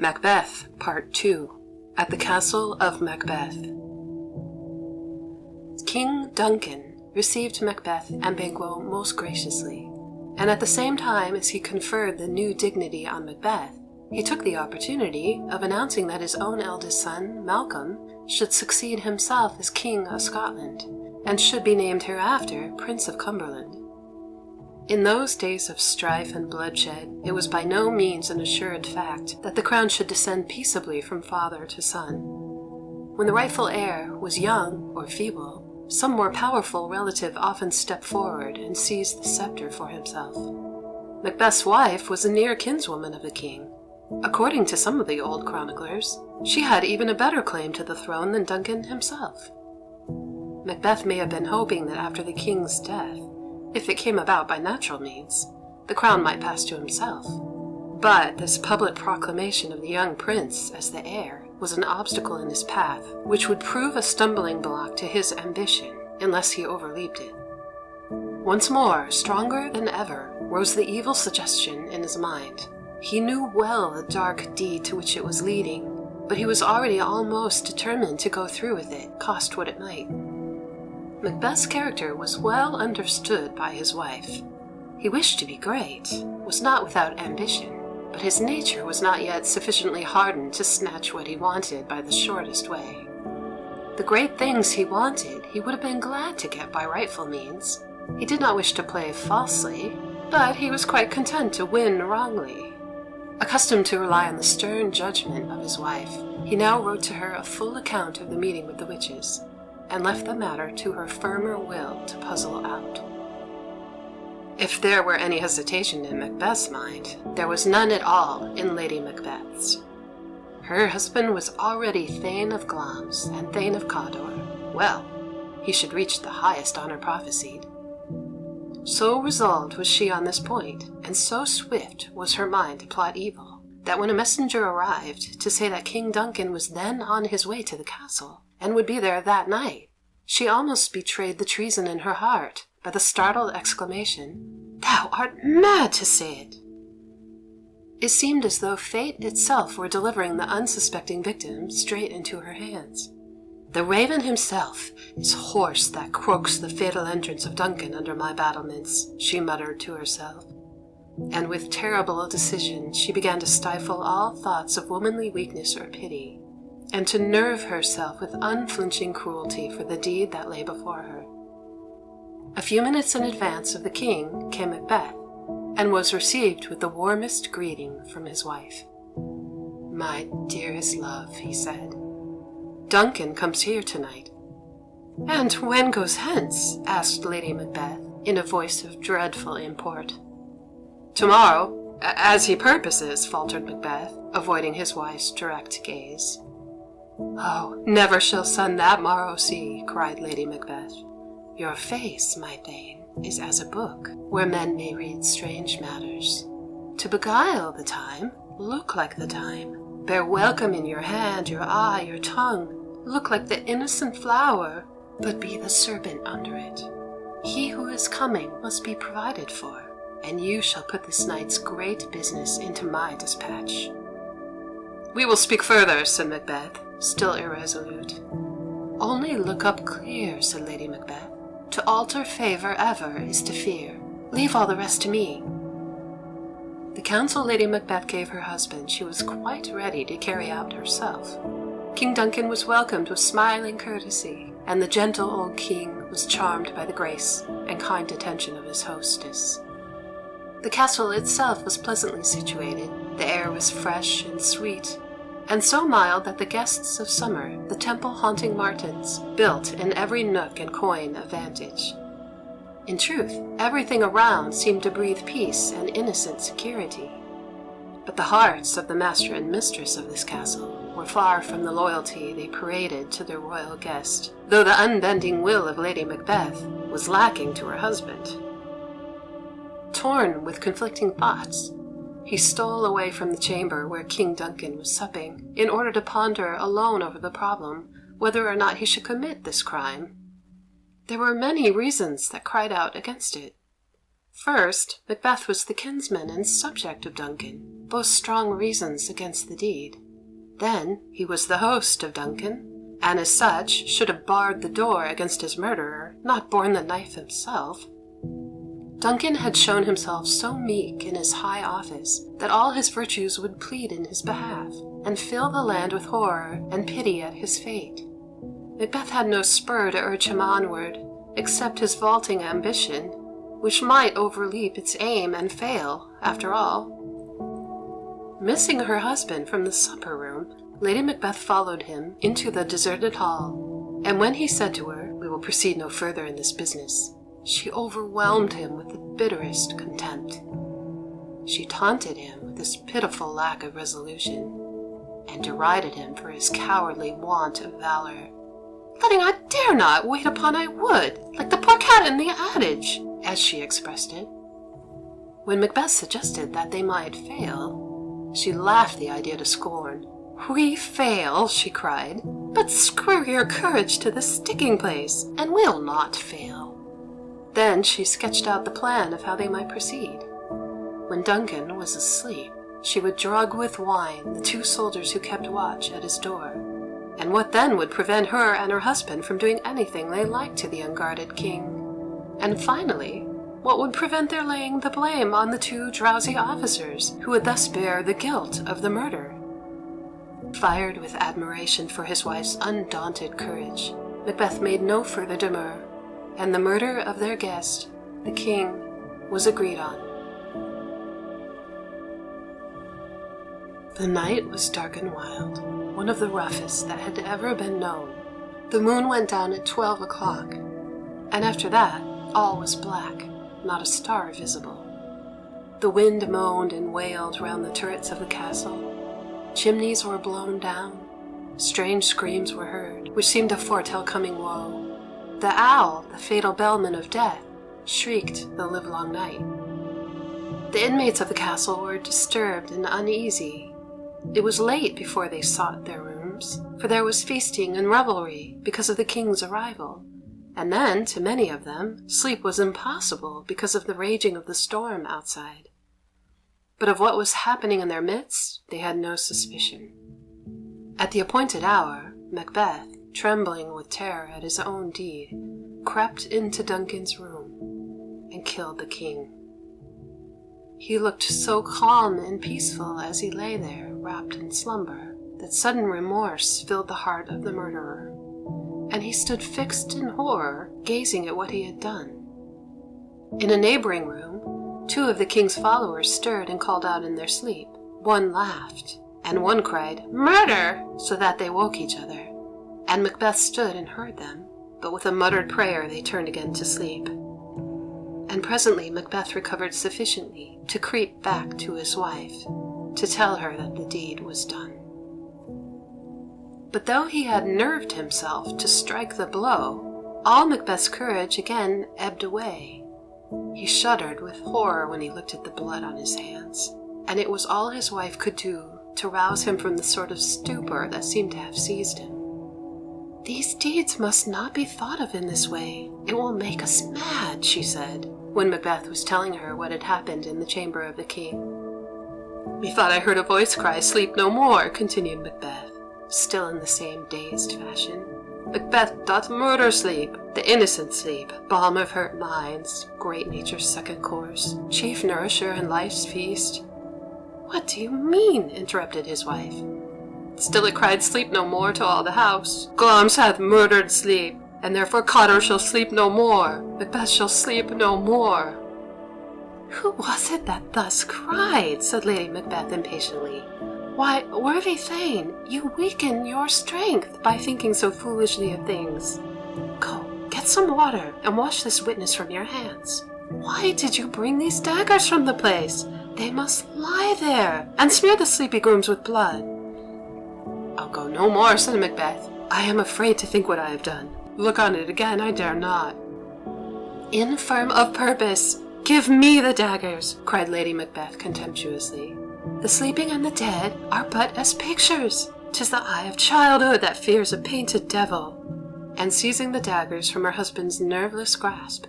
Macbeth, Part 2, at the Castle of Macbeth. King Duncan received Macbeth and Banquo most graciously, and at the same time as he conferred the new dignity on Macbeth, he took the opportunity of announcing that his own eldest son, Malcolm, should succeed himself as King of Scotland, and should be named hereafter Prince of Cumberland. In those days of strife and bloodshed, it was by no means an assured fact that the crown should descend peaceably from father to son. When the rightful heir was young or feeble, some more powerful relative often stepped forward and seized the scepter for himself. Macbeth's wife was a near kinswoman of the king. According to some of the old chroniclers, she had even a better claim to the throne than Duncan himself. Macbeth may have been hoping that after the king's death, if it came about by natural means, the crown might pass to himself. But this public proclamation of the young prince as the heir was an obstacle in his path, which would prove a stumbling block to his ambition unless he overleaped it. Once more, stronger than ever, rose the evil suggestion in his mind. He knew well the dark deed to which it was leading, but he was already almost determined to go through with it, cost what it might. Macbeth's character was well understood by his wife. He wished to be great, was not without ambition, but his nature was not yet sufficiently hardened to snatch what he wanted by the shortest way. The great things he wanted he would have been glad to get by rightful means. He did not wish to play falsely, but he was quite content to win wrongly. Accustomed to rely on the stern judgment of his wife, he now wrote to her a full account of the meeting with the witches, and left the matter to her firmer will to puzzle out. If there were any hesitation in Macbeth's mind, there was none at all in Lady Macbeth's. Her husband was already Thane of Glamis and Thane of Cawdor. Well, he should reach the highest honour prophesied. So resolved was she on this point, and so swift was her mind to plot evil, that when a messenger arrived to say that King Duncan was then on his way to the castle, and would be there that night, she almost betrayed the treason in her heart by the startled exclamation, "Thou art mad to say it!" It seemed as though fate itself were delivering the unsuspecting victim straight into her hands. "The raven himself is hoarse that croaks the fatal entrance of Duncan under my battlements," she muttered to herself. And with terrible decision she began to stifle all thoughts of womanly weakness or pity, and to nerve herself with unflinching cruelty for the deed that lay before her. A few minutes in advance of the king came Macbeth, and was received with the warmest greeting from his wife. "My dearest love," he said, "Duncan comes here tonight." "And when goes hence?" asked Lady Macbeth, in a voice of dreadful import. "Tomorrow, as he purposes," faltered Macbeth, avoiding his wife's direct gaze. "Oh, never shall sun that morrow see," cried Lady Macbeth. "Your face, my Thane, is as a book, where men may read strange matters. To beguile the time, look like the time. Bear welcome in your hand, your eye, your tongue. Look like the innocent flower, but be the serpent under it. He who is coming must be provided for, and you shall put this night's great business into my dispatch." "We will speak further," said Macbeth, still irresolute. "Only look up clear," said Lady Macbeth. "To alter favour ever is to fear. Leave all the rest to me." The counsel Lady Macbeth gave her husband she was quite ready to carry out herself. King Duncan was welcomed with smiling courtesy, and the gentle old king was charmed by the grace and kind attention of his hostess. The castle itself was pleasantly situated. The air was fresh and sweet, and so mild that the guests of summer, the temple-haunting martins, built in every nook and coign of vantage. In truth, everything around seemed to breathe peace and innocent security. But the hearts of the master and mistress of this castle were far from the loyalty they paraded to their royal guest, though the unbending will of Lady Macbeth was lacking to her husband. Torn with conflicting thoughts, he stole away from the chamber where King Duncan was supping, in order to ponder alone over the problem whether or not he should commit this crime. There were many reasons that cried out against it. First, Macbeth was the kinsman and subject of Duncan. both strong reasons against the deed. Then he was the host of Duncan, and as such should have barred the door against his murderer, not borne the knife himself. Duncan had shown himself so meek in his high office that all his virtues would plead in his behalf, and fill the land with horror and pity at his fate. Macbeth had no spur to urge him onward, except his vaulting ambition, which might overleap its aim and fail, after all. Missing her husband from the supper-room, Lady Macbeth followed him into the deserted hall, and when he said to her, "We will proceed no further in this business," she overwhelmed him with the bitterest contempt. She taunted him with his pitiful lack of resolution, and derided him for his cowardly want of valor, letting "I dare not, wait upon I would," like the poor cat in the adage, as she expressed it. When Macbeth suggested that they might fail, she laughed the idea to scorn. "We fail," she cried, "but screw your courage to the sticking place, and we'll not fail." Then she sketched out the plan of how they might proceed. When Duncan was asleep, she would drug with wine the 2 soldiers who kept watch at his door. And what then would prevent her and her husband from doing anything they liked to the unguarded king? And finally, what would prevent their laying the blame on the 2 drowsy officers, who would thus bear the guilt of the murder? Fired with admiration for his wife's undaunted courage, Macbeth made no further demur, and the murder of their guest, the king, was agreed on. The night was dark and wild, one of the roughest that had ever been known. The moon went down at 12 o'clock, and after that all was black, not a star visible. The wind moaned and wailed round the turrets of the castle. Chimneys were blown down. Strange screams were heard, which seemed to foretell coming woe. The owl, the fatal bellman of death, shrieked the livelong night. The inmates of the castle were disturbed and uneasy. It was late before they sought their rooms, for there was feasting and revelry because of the king's arrival. And then, to many of them, sleep was impossible because of the raging of the storm outside. But of what was happening in their midst, they had no suspicion. At the appointed hour, Macbeth, trembling with terror at his own deed, crept into Duncan's room and killed the king. He looked so calm and peaceful as he lay there, wrapped in slumber, that sudden remorse filled the heart of the murderer, and he stood fixed in horror, gazing at what he had done. In a neighboring room, 2 of the king's followers stirred and called out in their sleep. One laughed, and one cried, "Murder!" so that they woke each other. And Macbeth stood and heard them, but with a muttered prayer they turned again to sleep. And presently Macbeth recovered sufficiently to creep back to his wife, to tell her that the deed was done. But though he had nerved himself to strike the blow, all Macbeth's courage again ebbed away. He shuddered with horror when he looked at the blood on his hands, and it was all his wife could do to rouse him from the sort of stupor that seemed to have seized him. "These deeds must not be thought of in this way. It will make us mad," she said, when Macbeth was telling her what had happened in the chamber of the king. "Methought I heard a voice cry, 'Sleep no more,'" continued Macbeth, still in the same dazed fashion. "Macbeth doth murder sleep, the innocent sleep, balm of hurt minds, great nature's second course, chief nourisher and life's feast." "What do you mean?" interrupted his wife. "Still it cried, 'Sleep no more,' to all the house. Glamis hath murdered sleep, and therefore Cotter shall sleep no more. Macbeth shall sleep no more." "Who was it that thus cried?" said Lady Macbeth impatiently. "Why, worthy Thane, you weaken your strength by thinking so foolishly of things. Go, get some water, and wash this witness from your hands. Why did you bring these daggers from the place? They must lie there, and smear the sleepy grooms with blood." "I'll go no more," said Macbeth. "I am afraid to think what I have done. Look on it again I dare not." "Infirm of purpose, give me the daggers," cried Lady Macbeth contemptuously. "The sleeping and the dead are but as pictures. 'Tis the eye of childhood that fears a painted devil." And seizing the daggers from her husband's nerveless grasp,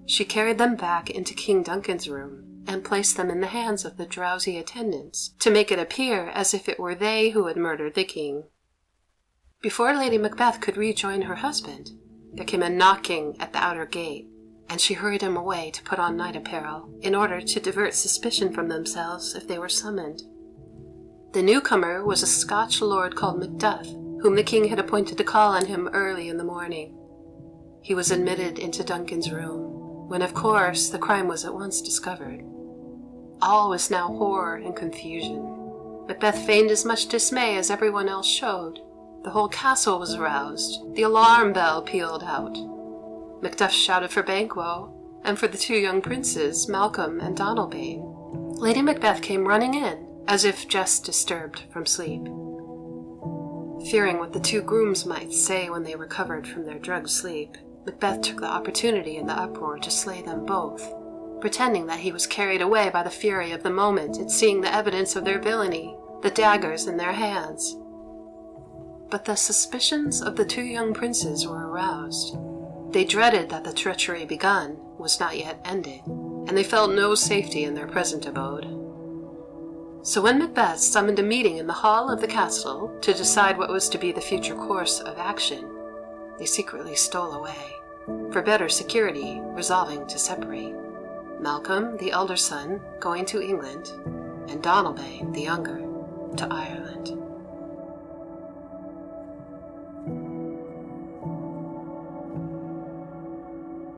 she carried them back into King Duncan's room, and placed them in the hands of the drowsy attendants, to make it appear as if it were they who had murdered the king. Before Lady Macbeth could rejoin her husband, there came a knocking at the outer gate, and she hurried him away to put on night apparel, in order to divert suspicion from themselves if they were summoned. The newcomer was a Scotch lord called Macduff, whom the king had appointed to call on him early in the morning. He was admitted into Duncan's room, when of course the crime was at once discovered. All was now horror and confusion. Macbeth feigned as much dismay as everyone else showed. The whole castle was aroused. The alarm bell pealed out. Macduff shouted for Banquo, and for the two young princes, Malcolm and Donalbain. Lady Macbeth came running in, as if just disturbed from sleep. Fearing what the two grooms might say when they recovered from their drugged sleep, Macbeth took the opportunity in the uproar to slay them both, pretending that he was carried away by the fury of the moment at seeing the evidence of their villainy, the daggers in their hands. But the suspicions of the two young princes were aroused. They dreaded that the treachery begun was not yet ended, and they felt no safety in their present abode. So when Macbeth summoned a meeting in the hall of the castle to decide what was to be the future course of action, they secretly stole away, for better security resolving to separate, Malcolm, the elder son, going to England, and Donalbain, the younger, to Ireland.